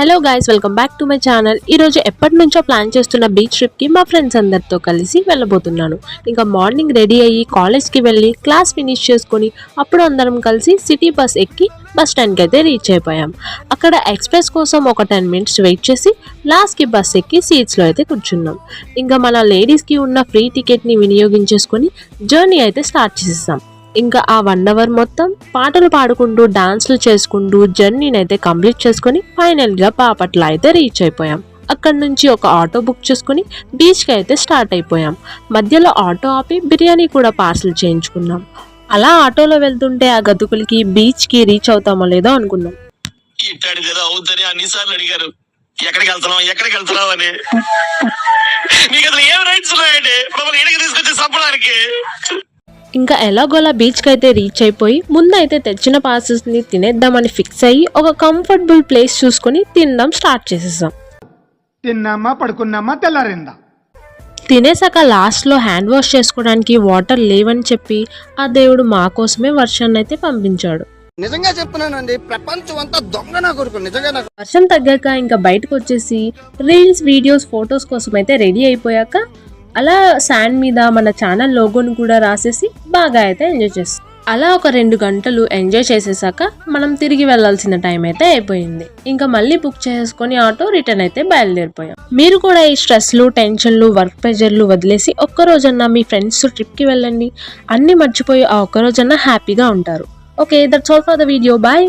Hello guys, welcome back to my channel. ఈరోజు ఎప్పటి నుంచో ప్లాన్ చేస్తున్న బీచ్ ట్రిప్కి మా ఫ్రెండ్స్ అందరితో కలిసి వెళ్ళబోతున్నాను. ఇంకా మార్నింగ్ రెడీ అయ్యి కాలేజ్కి వెళ్ళి క్లాస్ ఫినిష్ చేసుకొని అప్పుడు అందరం కలిసి సిటీ బస్ ఎక్కి బస్ స్టాండ్కి అయితే రీచ్ అయిపోయాం. అక్కడ ఎక్స్ప్రెస్ కోసం ఒక 10 minutes వెయిట్ చేసి లాస్ట్కి బస్ ఎక్కి సీట్స్లో అయితే కూర్చున్నాం. ఇంకా మన లేడీస్కి ఉన్న ఫ్రీ టికెట్ని వినియోగించేసుకొని జర్నీ అయితే స్టార్ట్ చేసేసాం. ఇంకా ఆ 1 hour మొత్తం పాటలు పాడుకుంటూ డాన్స్లు చేసుకుంటూ జర్నీని అయితే కంప్లీట్ చేసుకొని ఫైనల్గా బాపట్ల అయితే రీచ్ అయిపోయాం. అక్కడ నుంచి ఒక ఆటో బుక్ చేసుకుని బీచ్కి అయితే స్టార్ట్ అయిపోయాం. మధ్యలో ఆటో ఆపి బిర్యానీ కూడా పార్సల్ చేయించుకున్నాం. అలా ఆటోలో వెళ్తుంటే ఆ గతుకులకి బీచ్కి రీచ్ అవుతామో లేదో అనుకున్నాం. ఎక్కడికి వెళ్తున్నావు అని నీకు అసలు ఏం రైట్స్ ఉన్నాయండి మమ్మల్ని తీసుకొచ్చి చంపడానికి. ఇంకా ఎలాగోలా బీచ్కి అయితే రీచ్ అయిపోయి ముందైతే తెచ్చిన పార్సెల్స్ని తినేద్దామని ఫిక్స్ అయ్యి ఒక కంఫర్టబుల్ ప్లేస్ చూసుకొని తినడం స్టార్ట్ చేసేసాం. తిన్నామా పడుకున్నామా తెల్లారిందా. తినేసాక లాస్ట్లో హ్యాండ్ వాష్ చేసుకోవడానికి వాటర్ లేవని చెప్పి ఆ దేవుడు మా కోసమే వర్షాన్ని అయితే పంపించాడు. నిజంగా చెప్తున్నానండి, ప్రపంచం అంతా దొంగ నా కొడుకు. నిజంగా వర్షం తగ్గాక ఇంకా బయటకు వచ్చేసి రీల్స్, వీడియోస్, ఫొటోస్ కోసం అయితే రెడీ అయిపోయాక అలా శాండ్ మీద మన ఛానల్ లోగోని కూడా రాసేసి బాగా అయితే ఎంజాయ్ చేస్తాం. అలా ఒక 2 గంటలు ఎంజాయ్ చేసేసాక మనం తిరిగి వెళ్లాల్సిన టైం అయితే అయిపోయింది. ఇంకా మళ్ళీ బుక్ చేసుకొని ఆటో రిటర్న్ అయితే బయలుదేరిపోయాం. మీరు కూడా ఈ స్ట్రెస్లు, టెన్షన్లు, వర్క్ ప్రెషర్లు వదిలేసి ఒక్కరోజన్నా మీ ఫ్రెండ్స్ ట్రిప్కి వెళ్ళండి. అన్ని మర్చిపోయి ఆ ఒక్కరోజన్నా హ్యాపీగా ఉంటారు. Okay, that's all for the video. Bye.